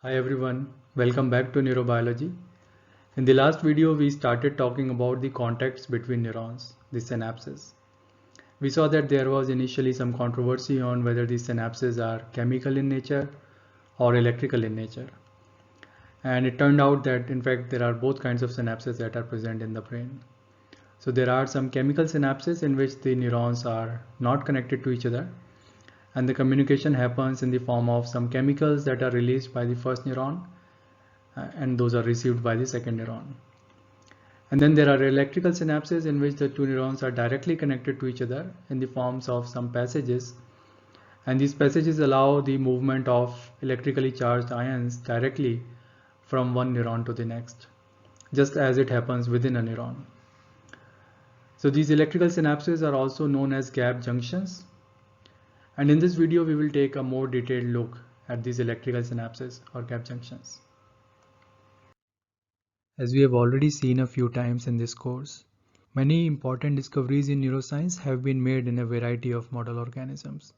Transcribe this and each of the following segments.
Hi everyone, welcome back to Neurobiology. In the last video, we started talking about the contacts between neurons, the synapses. We saw that there was initially some controversy on whether the synapses are chemical in nature or electrical in nature. And it turned out that in fact there are both kinds of synapses that are present in the brain. So there are some chemical synapses in which the neurons are not connected to each other, and the communication happens in the form of some chemicals that are released by the first neuron and those are received by the second neuron. And then there are electrical synapses in which the two neurons are directly connected to each other in the forms of some passages, and these passages allow the movement of electrically charged ions directly from one neuron to the next, just as it happens within a neuron. So these electrical synapses are also known as gap junctions, and in this video we will take a more detailed look at these electrical synapses or gap junctions. As we have already seen a few times in this course, many important discoveries in neuroscience have been made in a variety of model organisms.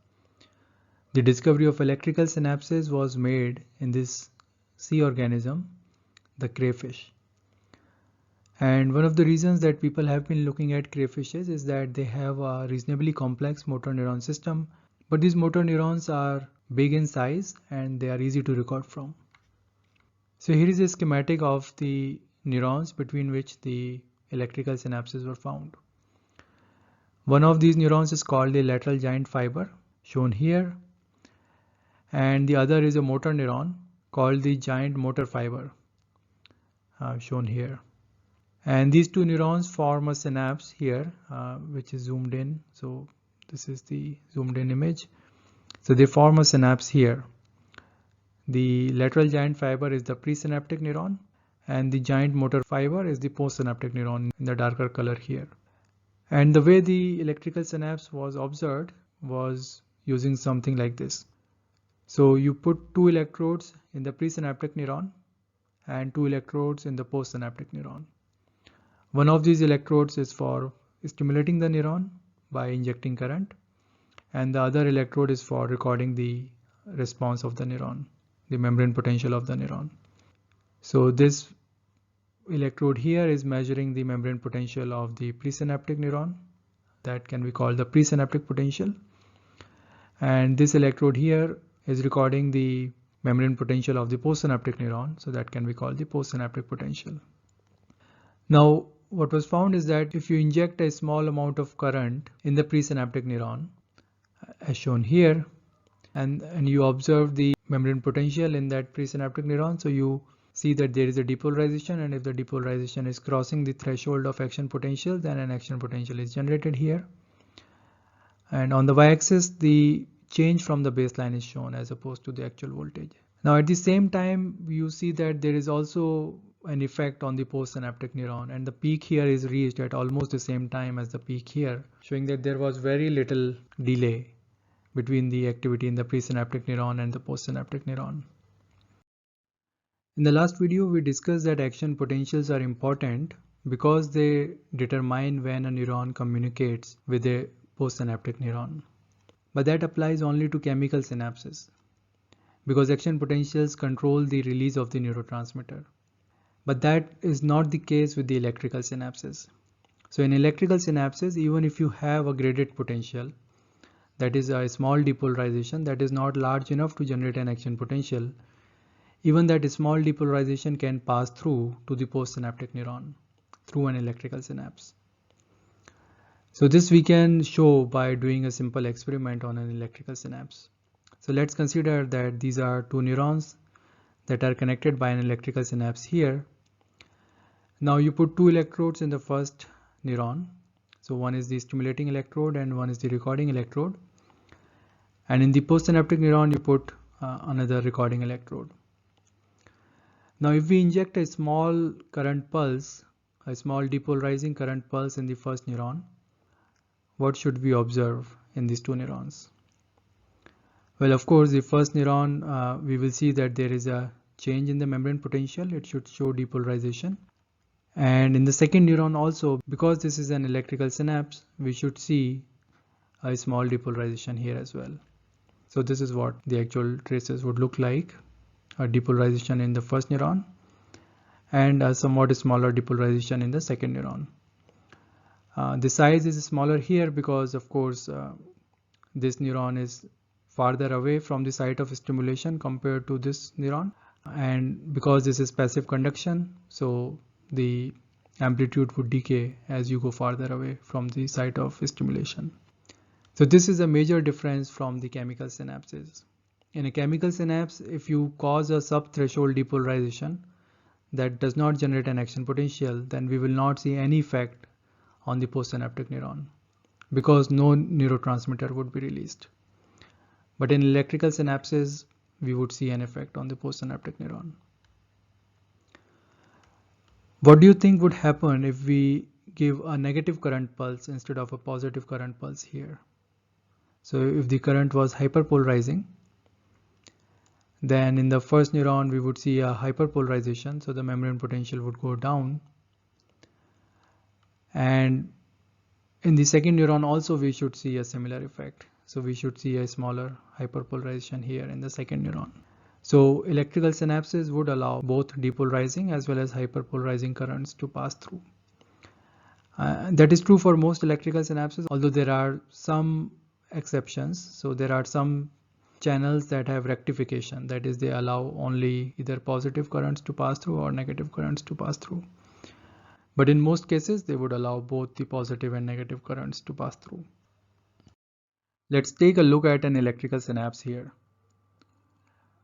The discovery of electrical synapses was made in this sea organism, the crayfish. And one of the reasons that people have been looking at crayfishes is that they have a reasonably complex motor neuron system, but these motor neurons are big in size and they are easy to record from. So here is a schematic of the neurons between which the electrical synapses were found. One of these neurons is called the lateral giant fiber, shown here, and the other is a motor neuron called the giant motor fiber, shown here. And these two neurons form a synapse here, which is zoomed in. So this is the zoomed in image. So they form a synapse here. The lateral giant fiber is the presynaptic neuron, and the giant motor fiber is the postsynaptic neuron in the darker color here. And the way the electrical synapse was observed was using something like this. So you put two electrodes in the presynaptic neuron and two electrodes in the postsynaptic neuron. One of these electrodes is for stimulating the neuron by injecting current, and the other electrode is for recording the response of the neuron, the membrane potential of the neuron. So this electrode here is measuring the membrane potential of the presynaptic neuron, that can be called the presynaptic potential, and this electrode here is recording the membrane potential of the postsynaptic neuron, so that can be called the postsynaptic potential. Now what was found is that if you inject a small amount of current in the presynaptic neuron, as shown here, and you observe the membrane potential in that presynaptic neuron, so you see that there is a depolarization, and if the depolarization is crossing the threshold of action potential, then an action potential is generated here. And on the y-axis, the change from the baseline is shown as opposed to the actual voltage. Now at the same time, you see that there is also an effect on the postsynaptic neuron, and the peak here is reached at almost the same time as the peak here, showing that there was very little delay between the activity in the presynaptic neuron and the postsynaptic neuron. In the last video, we discussed that action potentials are important because they determine when a neuron communicates with a postsynaptic neuron. But that applies only to chemical synapses, because action potentials control the release of the neurotransmitter. But that is not the case with the electrical synapses. So in electrical synapses, even if you have a graded potential, that is a small depolarization that is not large enough to generate an action potential, even that small depolarization can pass through to the postsynaptic neuron through an electrical synapse. So this we can show by doing a simple experiment on an electrical synapse. So let's consider that these are two neurons that are connected by an electrical synapse here. Now you put two electrodes in the first neuron. So one is the stimulating electrode and one is the recording electrode. And in the postsynaptic neuron, you put another recording electrode. Now if we inject a small current pulse, a small depolarizing current pulse in the first neuron, what should we observe in these two neurons? Well, of course, the first neuron, we will see that there is a change in the membrane potential. It should show depolarization. And in the second neuron also, because this is an electrical synapse, we should see a small depolarization here as well. So this is what the actual traces would look like a depolarization in the first neuron and a somewhat smaller depolarization in the second neuron. The size is smaller here because, of course, this neuron is farther away from the site of stimulation compared to this neuron, and because this is passive conduction, so the amplitude would decay as you go farther away from the site of stimulation. So this is a major difference from the chemical synapses. In a chemical synapse, if you cause a sub-threshold depolarization that does not generate an action potential, then we will not see any effect on the postsynaptic neuron because no neurotransmitter would be released. But in electrical synapses, we would see an effect on the postsynaptic neuron. What do you think would happen if we give a negative current pulse instead of a positive current pulse here? So if the current was hyperpolarizing, then in the first neuron we would see a hyperpolarization, so the membrane potential would go down. And in the second neuron also we should see a similar effect. So we should see a smaller hyperpolarization here in the second neuron. So electrical synapses would allow both depolarizing as well as hyperpolarizing currents to pass through. That is true for most electrical synapses, although there are some exceptions. So there are some channels that have rectification, that is, they allow only either positive currents to pass through or negative currents to pass through. But in most cases, they would allow both the positive and negative currents to pass through. Let's take a look at an electrical synapse here.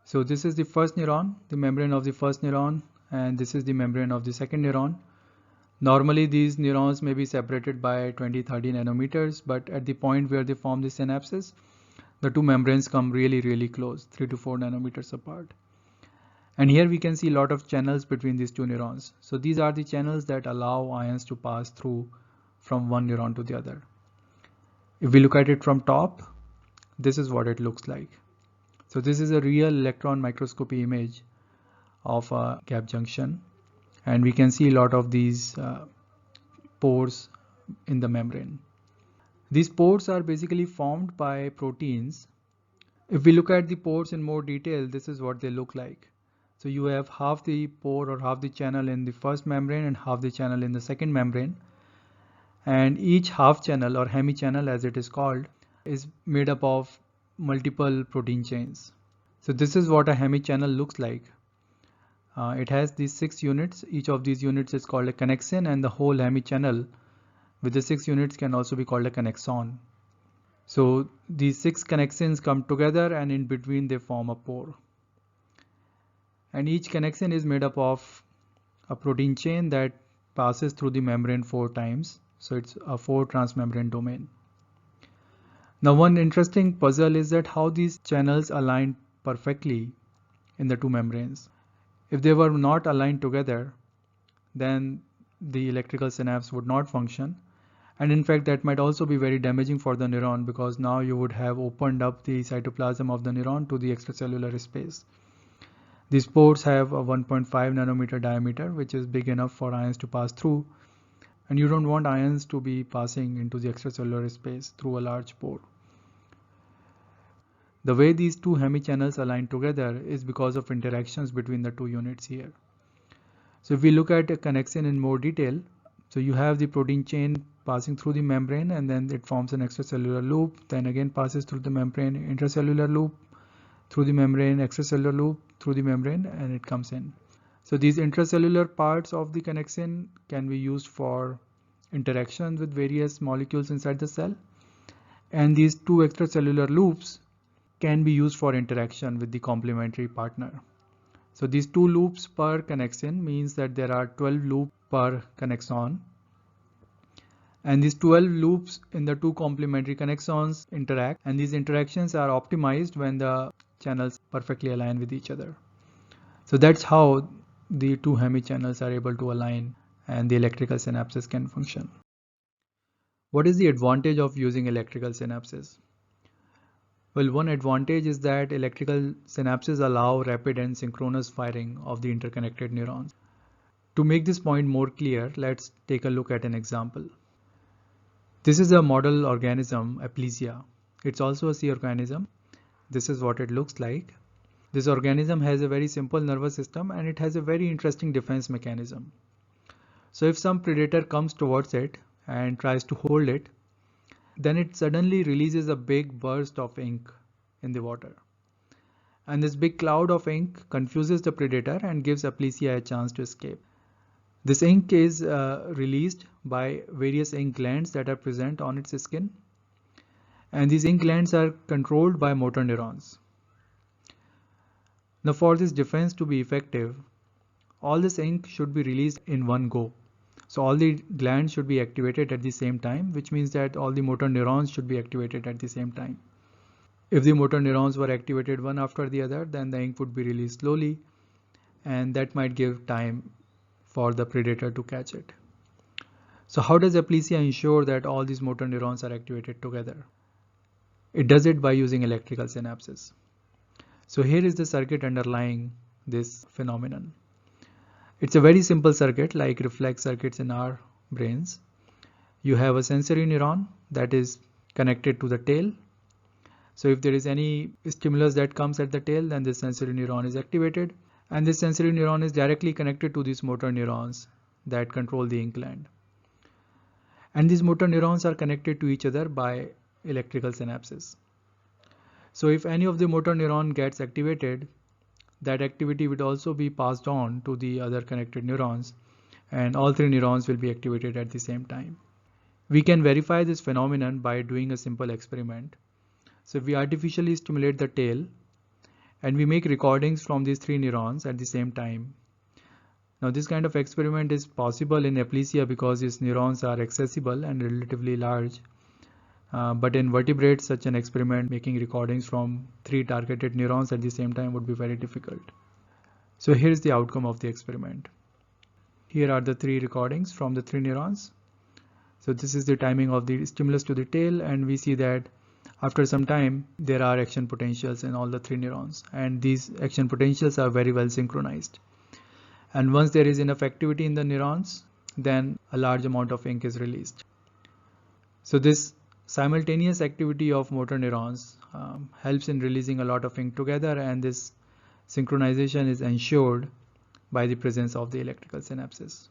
So this is the first neuron, the membrane of the first neuron, and this is the membrane of the second neuron. Normally these neurons may be separated by 20-30 nanometers, but at the point where they form the synapses, the two membranes come really close, 3 to 4 nanometers apart. And here we can see a lot of channels between these two neurons. So these are the channels that allow ions to pass through from one neuron to the other. If we look at it from top, this is what it looks like. So this is a real electron microscopy image of a gap junction, and we can see a lot of these pores in the membrane. These pores are basically formed by proteins. If we look at the pores in more detail, this is what they look like. So you have half the pore or half the channel in the first membrane and half the channel in the second membrane. And each half channel or hemichannel, as it is called, is made up of multiple protein chains. So this is what a hemichannel looks like. It has these 6 units. Each of these units is called a connexin, and the whole hemichannel with the 6 units can also be called a connexon. So these 6 connexins come together and in between they form a pore. And each connexin is made up of a protein chain that passes through the membrane 4 times. So it's a 4 transmembrane domain. Now one interesting puzzle is that how these channels align perfectly in the two membranes. If they were not aligned together, then the electrical synapse would not function. And in fact, that might also be very damaging for the neuron, because now you would have opened up the cytoplasm of the neuron to the extracellular space. These pores have a 1.5 nanometer diameter, which is big enough for ions to pass through. And you don't want ions to be passing into the extracellular space through a large pore. The way these two hemichannels align together is because of interactions between the two units here. So if we look at a connexin in more detail, so you have the protein chain passing through the membrane, and then it forms an extracellular loop, then again passes through the membrane, intracellular loop, through the membrane, extracellular loop, through the membrane, and it comes in. So these intracellular parts of the connexin can be used for interaction with various molecules inside the cell, and these two extracellular loops can be used for interaction with the complementary partner. So these 2 loops per connexin means that there are 12 loops per connexon, and these 12 loops in the 2 complementary connexons interact, and these interactions are optimized when the channels perfectly align with each other. So that's how the 2 hemichannels are able to align and the electrical synapses can function. What is the advantage of using electrical synapses? Well, one advantage is that electrical synapses allow rapid and synchronous firing of the interconnected neurons. To make this point more clear, let's take a look at an example. This is a model organism, Aplysia. It's also a sea organism. This is what it looks like. This organism has a very simple nervous system and it has a very interesting defense mechanism. So if some predator comes towards it and tries to hold it, then it suddenly releases a big burst of ink in the water. And this big cloud of ink confuses the predator and gives Aplysia a chance to escape. This ink is released by various ink glands that are present on its skin, and these ink glands are controlled by motor neurons. Now for this defense to be effective, all this ink should be released in one go. So all the glands should be activated at the same time, which means that all the motor neurons should be activated at the same time. If the motor neurons were activated one after the other, then the ink would be released slowly, and that might give time for the predator to catch it. So how does Aplysia ensure that all these motor neurons are activated together? It does it by using electrical synapses. So here is the circuit underlying this phenomenon. It's a very simple circuit like reflex circuits in our brains. You have a sensory neuron that is connected to the tail. So if there is any stimulus that comes at the tail, then this sensory neuron is activated, and this sensory neuron is directly connected to these motor neurons that control the ink gland. And these motor neurons are connected to each other by electrical synapses. So if any of the motor neuron gets activated, that activity would also be passed on to the other connected neurons, and all three neurons will be activated at the same time. We can verify this phenomenon by doing a simple experiment. So if we artificially stimulate the tail and we make recordings from these three neurons at the same time. Now this kind of experiment is possible in Aplysia because its neurons are accessible and relatively large. But in vertebrates, such an experiment making recordings from three targeted neurons at the same time would be very difficult. So here's the outcome of the experiment. Here are the three recordings from the three neurons. So this is the timing of the stimulus to the tail, and we see that after some time there are action potentials in all the three neurons, and these action potentials are very well synchronized. And once there is enough activity in the neurons, then a large amount of ink is released. So this simultaneous activity of motor neurons helps in releasing a lot of ink together, and this synchronization is ensured by the presence of the electrical synapses.